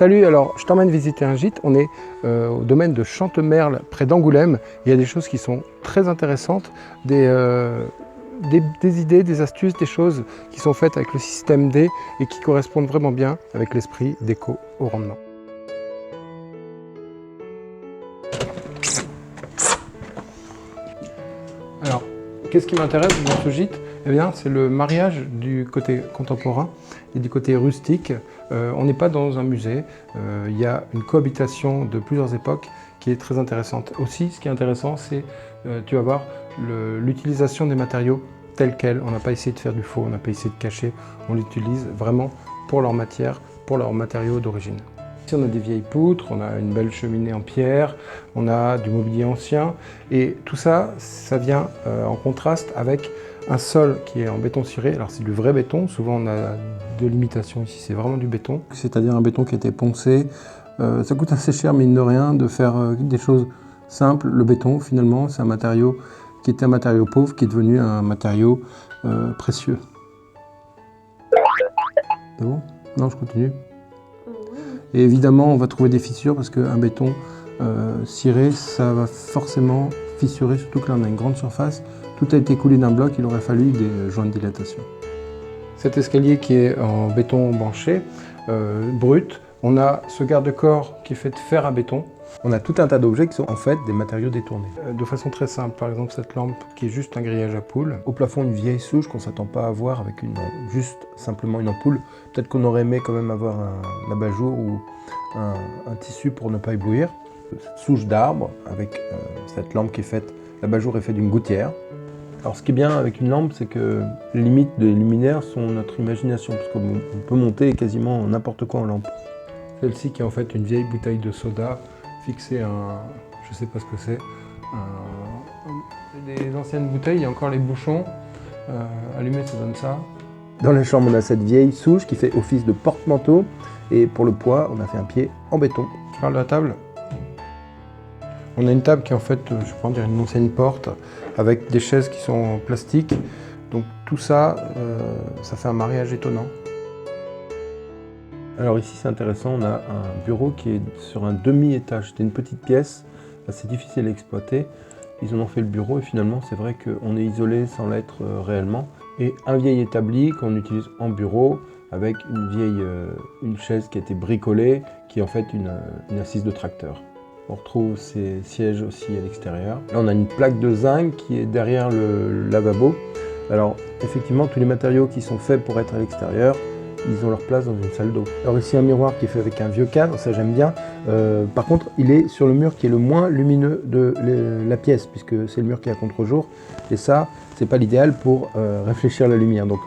Salut, alors je t'emmène visiter un gîte. On est au domaine de Chantemerle, près d'Angoulême. Il y a des choses qui sont très intéressantes, des idées, des astuces, des choses qui sont faites avec le système D et qui correspondent vraiment bien avec l'esprit d'éco au rendement. Alors, qu'est-ce qui m'intéresse dans ce gîte? Eh bien, c'est le mariage du côté contemporain et du côté rustique. On n'est pas dans un musée, il y a une cohabitation de plusieurs époques qui est très intéressante. Aussi, ce qui est intéressant, c'est, tu vas voir, l'utilisation des matériaux tels quels. On n'a pas essayé de faire du faux, on n'a pas essayé de cacher, on l'utilise vraiment pour leur matière, pour leurs matériaux d'origine. Ici, on a des vieilles poutres, on a une belle cheminée en pierre, on a du mobilier ancien, et tout ça, ça vient en contraste avec un sol qui est en béton ciré. Alors c'est du vrai béton, souvent on a de l'imitation, ici c'est vraiment du béton. C'est-à-dire un béton qui a été poncé. Ça coûte assez cher, mine de rien, de faire des choses simples. Le béton, finalement, c'est un matériau qui était un matériau pauvre, qui est devenu un matériau précieux. C'est bon? Non, je continue. Et évidemment, on va trouver des fissures parce qu'un béton ciré, ça va forcément fissurer, surtout que là on a une grande surface. Tout a été coulé d'un bloc, il aurait fallu des joints de dilatation. Cet escalier qui est en béton banché, brut, on a ce garde-corps qui est fait de fer à béton. On a tout un tas d'objets qui sont en fait des matériaux détournés. De façon très simple, par exemple cette lampe qui est juste un grillage à poules. Au plafond, une vieille souche qu'on ne s'attend pas à voir avec juste simplement une ampoule. Peut-être qu'on aurait aimé quand même avoir un abat-jour ou un tissu pour ne pas éblouir. Cette souche d'arbre avec cette lampe qui est faite, l'abat-jour est fait d'une gouttière. Alors ce qui est bien avec une lampe, c'est que les limites des luminaires sont notre imagination, parce qu'on peut monter quasiment n'importe quoi en lampe. Celle-ci qui est en fait une vieille bouteille de soda fixée à je sais pas ce que c'est, des anciennes bouteilles, il y a encore les bouchons, allumés ça donne ça. Dans la chambre on a cette vieille souche qui fait office de porte-manteau, et pour le poids on a fait un pied en béton. Je parle de la table. On a une table qui est en fait, je pense dire une ancienne porte, avec des chaises qui sont en plastique. Donc tout ça, ça fait un mariage étonnant. Alors ici c'est intéressant, on a un bureau qui est sur un demi-étage. C'était une petite pièce, c'est difficile à exploiter. Ils en ont fait le bureau et finalement c'est vrai qu'on est isolé sans l'être réellement. Et un vieil établi qu'on utilise en bureau avec une chaise qui a été bricolée, qui est en fait une assise de tracteur. On retrouve ces sièges aussi à l'extérieur. Là, on a une plaque de zinc qui est derrière le lavabo. Alors, effectivement, tous les matériaux qui sont faits pour être à l'extérieur, ils ont leur place dans une salle d'eau. Alors ici, un miroir qui est fait avec un vieux cadre, ça j'aime bien. Par contre, il est sur le mur qui est le moins lumineux de la pièce, puisque c'est le mur qui est à contre-jour. Et ça, c'est pas l'idéal pour réfléchir la lumière. Donc,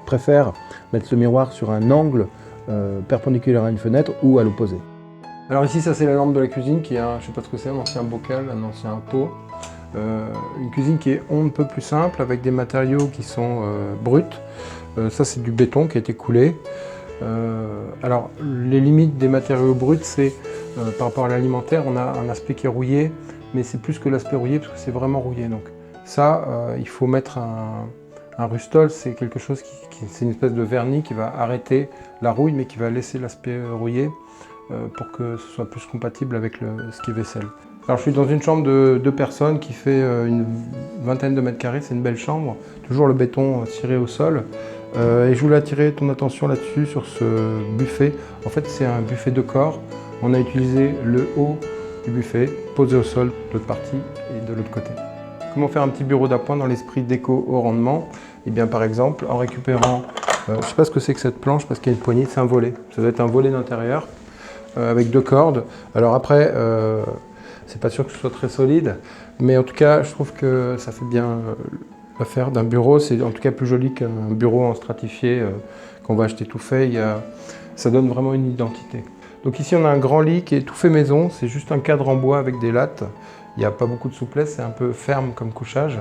préfère mettre ce miroir sur un angle perpendiculaire à une fenêtre ou à l'opposé. Alors ici, ça c'est la lampe de la cuisine qui est, je sais pas ce que c'est, un ancien bocal, un ancien pot. Une cuisine qui est on ne peut plus simple, avec des matériaux qui sont bruts. Ça c'est du béton qui a été coulé. Alors les limites des matériaux bruts, c'est par rapport à l'alimentaire, on a un aspect qui est rouillé, mais c'est plus que l'aspect rouillé parce que c'est vraiment rouillé. Donc ça, il faut mettre un rustol, c'est quelque chose c'est une espèce de vernis qui va arrêter la rouille, mais qui va laisser l'aspect rouillé. Pour que ce soit plus compatible avec ce qui est vaisselle. Alors je suis dans une chambre de 2 personnes qui fait une vingtaine de mètres carrés, c'est une belle chambre, toujours le béton ciré au sol. Et je voulais attirer ton attention là-dessus, sur ce buffet. En fait c'est un buffet de corps, on a utilisé le haut du buffet, posé au sol de l'autre partie et de l'autre côté. Comment faire un petit bureau d'appoint dans l'esprit d'éco au rendement? Eh bien par exemple en récupérant, je ne sais pas ce que c'est que cette planche parce qu'il y a une poignée, c'est un volet, ça doit être un volet d'intérieur. Avec 2 cordes. Alors après, c'est pas sûr que ce soit très solide, mais en tout cas, je trouve que ça fait bien l'affaire d'un bureau. C'est en tout cas plus joli qu'un bureau en stratifié qu'on va acheter tout fait. Ça donne vraiment une identité. Donc ici, on a un grand lit qui est tout fait maison. C'est juste un cadre en bois avec des lattes. Il n'y a pas beaucoup de souplesse, c'est un peu ferme comme couchage,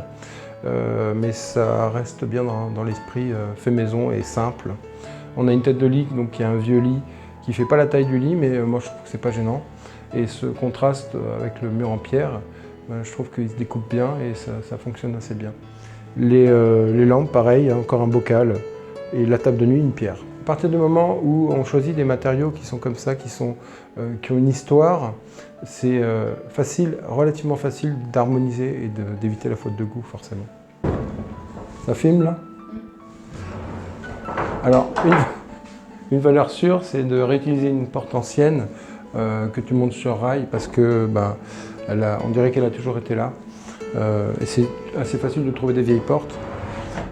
mais ça reste bien dans l'esprit fait maison et simple. On a une tête de lit, donc qui est un vieux lit, qui ne fait pas la taille du lit, mais moi je trouve que c'est pas gênant. Et ce contraste avec le mur en pierre, je trouve qu'il se découpe bien et ça fonctionne assez bien. Les lampes, pareil, encore un bocal, et la table de nuit, une pierre. À partir du moment où on choisit des matériaux qui sont comme ça, qui ont une histoire, c'est relativement facile d'harmoniser et d'éviter la faute de goût, forcément. Ça filme, là? Alors, une valeur sûre, c'est de réutiliser une porte ancienne que tu montes sur rail, parce que on dirait qu'elle a toujours été là. Et c'est assez facile de trouver des vieilles portes.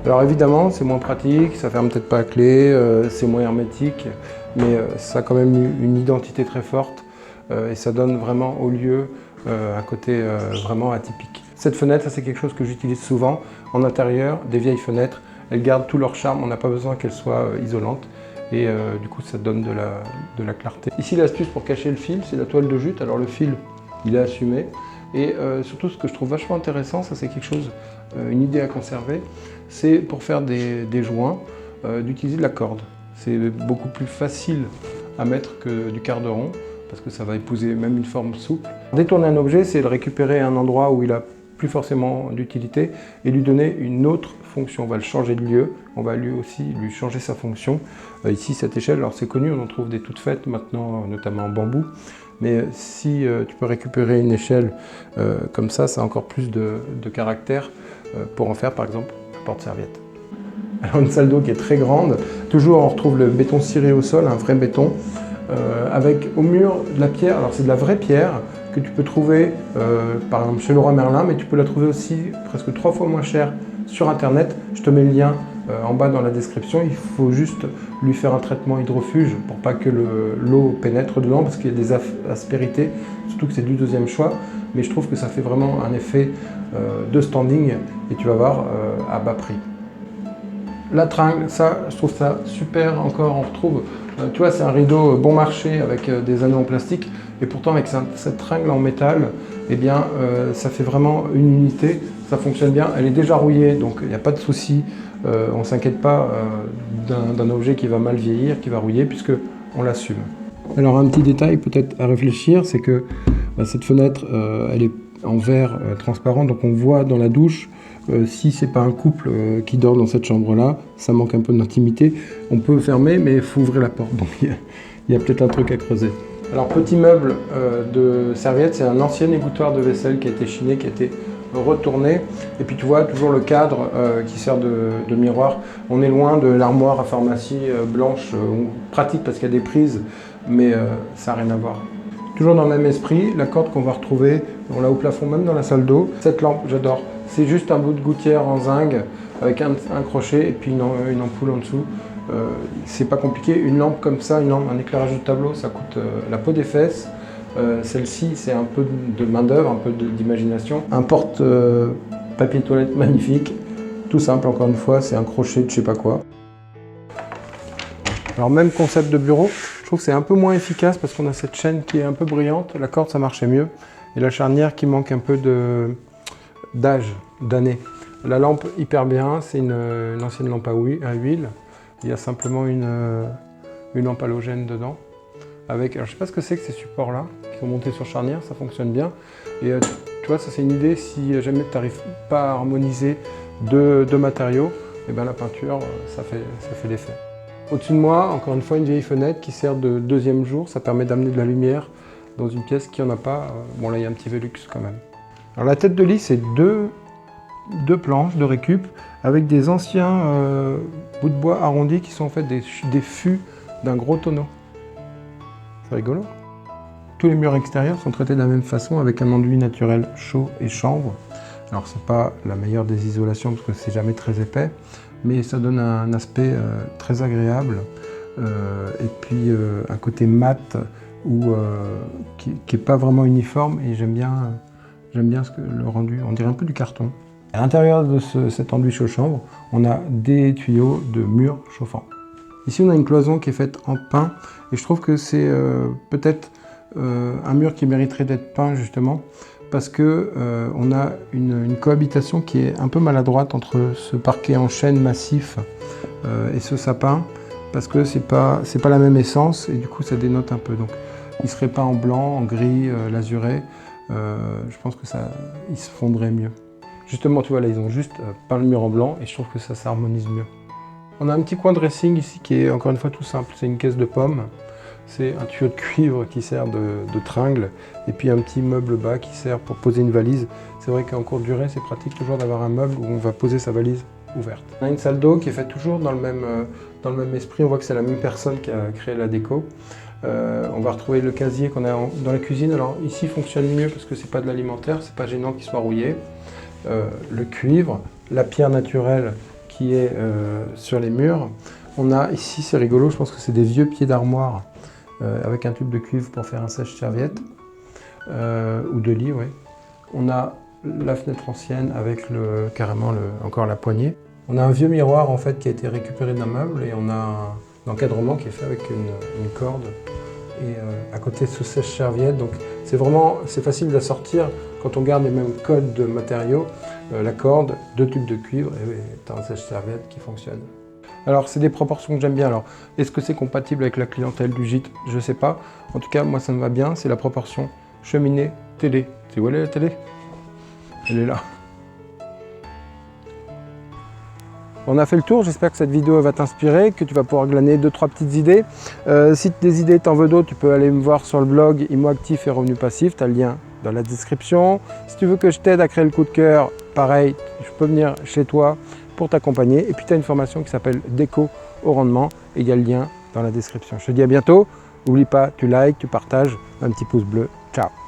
Alors évidemment, c'est moins pratique, ça ferme peut-être pas à clé, c'est moins hermétique, mais ça a quand même une identité très forte et ça donne vraiment au lieu un côté vraiment atypique. Cette fenêtre, ça c'est quelque chose que j'utilise souvent en intérieur, des vieilles fenêtres, elles gardent tout leur charme, on n'a pas besoin qu'elles soient isolantes et du coup ça donne de la clarté. Ici l'astuce pour cacher le fil, c'est la toile de jute, alors le fil il est assumé et surtout ce que je trouve vachement intéressant, ça c'est quelque chose, une idée à conserver, c'est pour faire des joints, d'utiliser de la corde. C'est beaucoup plus facile à mettre que du carderon, parce que ça va épouser même une forme souple. Détourner un objet, c'est de récupérer un endroit où il n'a plus forcément d'utilité et lui donner une autre fonction. On va le changer de lieu, on va lui aussi lui changer sa fonction. Ici, cette échelle, alors c'est connu, on en trouve des toutes faites maintenant, notamment en bambou. Mais si tu peux récupérer une échelle comme ça a encore plus de caractère pour en faire, par exemple, porte-serviette. Alors une salle d'eau qui est très grande, toujours on retrouve le béton ciré au sol, un vrai béton, avec au mur de la pierre, alors c'est de la vraie pierre que tu peux trouver par exemple chez Leroy Merlin, mais tu peux la trouver aussi presque 3 fois moins cher sur internet. Je te mets le lien en bas dans la description, il faut juste lui faire un traitement hydrofuge pour pas que l'eau pénètre dedans parce qu'il y a des aspérités, surtout que c'est du deuxième choix, mais je trouve que ça fait vraiment un effet de standing et tu vas voir à bas prix. La tringle, ça, je trouve ça super encore, on retrouve, tu vois, c'est un rideau bon marché avec des anneaux en plastique et pourtant avec cette tringle en métal, eh bien, ça fait vraiment une unité, ça fonctionne bien, elle est déjà rouillée donc il n'y a pas de souci, on ne s'inquiète pas d'un objet qui va mal vieillir, qui va rouiller puisque on l'assume. Alors un petit détail peut-être à réfléchir, c'est que cette fenêtre, elle est en verre transparent, donc on voit dans la douche, si c'est pas un couple qui dort dans cette chambre-là, ça manque un peu d'intimité. On peut fermer, mais il faut ouvrir la porte, donc il y a peut-être un truc à creuser. Alors petit meuble de serviette, c'est un ancien égouttoir de vaisselle qui a été chiné, qui a été retourné. Et puis tu vois toujours le cadre qui sert de miroir. On est loin de l'armoire à pharmacie blanche, pratique parce qu'il y a des prises, mais ça n'a rien à voir. Toujours dans le même esprit, la corde qu'on va retrouver, on l'a au plafond, même dans la salle d'eau. Cette lampe, j'adore. C'est juste un bout de gouttière en zinc avec un crochet et puis une ampoule en dessous. C'est pas compliqué. Une lampe comme ça, un éclairage de tableau, ça coûte la peau des fesses. Celle-ci, c'est un peu de main-d'œuvre, un peu d'imagination. Un porte-papier toilette magnifique. Tout simple, encore une fois, c'est un crochet de je sais pas quoi. Alors même concept de bureau, je trouve que c'est un peu moins efficace parce qu'on a cette chaîne qui est un peu brillante, la corde ça marchait mieux, et la charnière qui manque un peu d'âge, d'années. La lampe hyper bien, c'est une ancienne lampe à huile, il y a simplement une lampe halogène dedans. Avec, alors je ne sais pas ce que c'est que ces supports-là, qui sont montés sur charnière, ça fonctionne bien. Et tu vois, ça c'est une idée, si jamais tu n'arrives pas à harmoniser deux matériaux, et bien la peinture, ça fait l'effet. Au-dessus de moi, encore une fois, une vieille fenêtre qui sert de deuxième jour. Ça permet d'amener de la lumière dans une pièce qui n'en a pas. Bon, là, il y a un petit Velux quand même. Alors, la tête de lit, c'est deux planches de récup avec des anciens bouts de bois arrondis qui sont en fait des fûts d'un gros tonneau. C'est rigolo. Tous les murs extérieurs sont traités de la même façon avec un enduit naturel chaud et chanvre. Alors, c'est pas la meilleure des isolations parce que c'est jamais très épais, mais ça donne un aspect très agréable et puis un côté mat qui n'est pas vraiment uniforme et j'aime bien le rendu, on dirait un peu du carton. À l'intérieur de cet enduit chaud-chambre, on a des tuyaux de murs chauffants. Ici, on a une cloison qui est faite en pin et je trouve que c'est peut-être un mur qui mériterait d'être peint justement parce que on a une cohabitation qui est un peu maladroite entre ce parquet en chêne massif et ce sapin, parce que c'est pas la même essence et du coup ça dénote un peu. Donc il serait peint en blanc, en gris, l'azuré, je pense que il se fondrait mieux. Justement, tu vois là, ils ont juste peint le mur en blanc et je trouve que ça s'harmonise mieux. On a un petit coin dressing ici qui est encore une fois tout simple. C'est une caisse de pommes. C'est un tuyau de cuivre qui sert de tringle. Et puis un petit meuble bas qui sert pour poser une valise. C'est vrai qu'en courte durée, c'est pratique toujours d'avoir un meuble où on va poser sa valise ouverte. On a une salle d'eau qui est faite toujours dans le même esprit. On voit que c'est la même personne qui a créé la déco. On va retrouver le casier qu'on a dans la cuisine. Alors ici, il fonctionne mieux parce que c'est pas de l'alimentaire, c'est pas gênant qu'il soit rouillé. Le cuivre, la pierre naturelle qui est sur les murs. On a ici, c'est rigolo, je pense que c'est des vieux pieds d'armoire avec un tube de cuivre pour faire un sèche-serviette ou de lit, oui. On a la fenêtre ancienne avec carrément encore la poignée. On a un vieux miroir en fait qui a été récupéré d'un meuble et on a un encadrement qui est fait avec une corde et à côté ce sèche-serviette. Donc c'est facile à sortir quand on garde les mêmes codes de matériaux, la corde, 2 tubes de cuivre et tu as un sèche-serviette qui fonctionne. Alors c'est des proportions que j'aime bien. Alors est-ce que c'est compatible avec la clientèle du gîte? Je sais pas. En tout cas moi ça me va bien, c'est la proportion cheminée, télé. Tu sais où elle est la télé? Elle est là. On a fait le tour, j'espère que cette vidéo va t'inspirer, que tu vas pouvoir glaner 2-3 petites idées. Si des idées t'en veux d'autres, tu peux aller me voir sur le blog Immo Actif et Revenu Passif, tu as le lien dans la description. Si tu veux que je t'aide à créer le coup de cœur, pareil, je peux venir chez toi pour t'accompagner. Et puis tu as une formation qui s'appelle Déco au rendement, et il y a le lien dans la description. Je te dis à bientôt, n'oublie pas, tu likes, tu partages, un petit pouce bleu, ciao.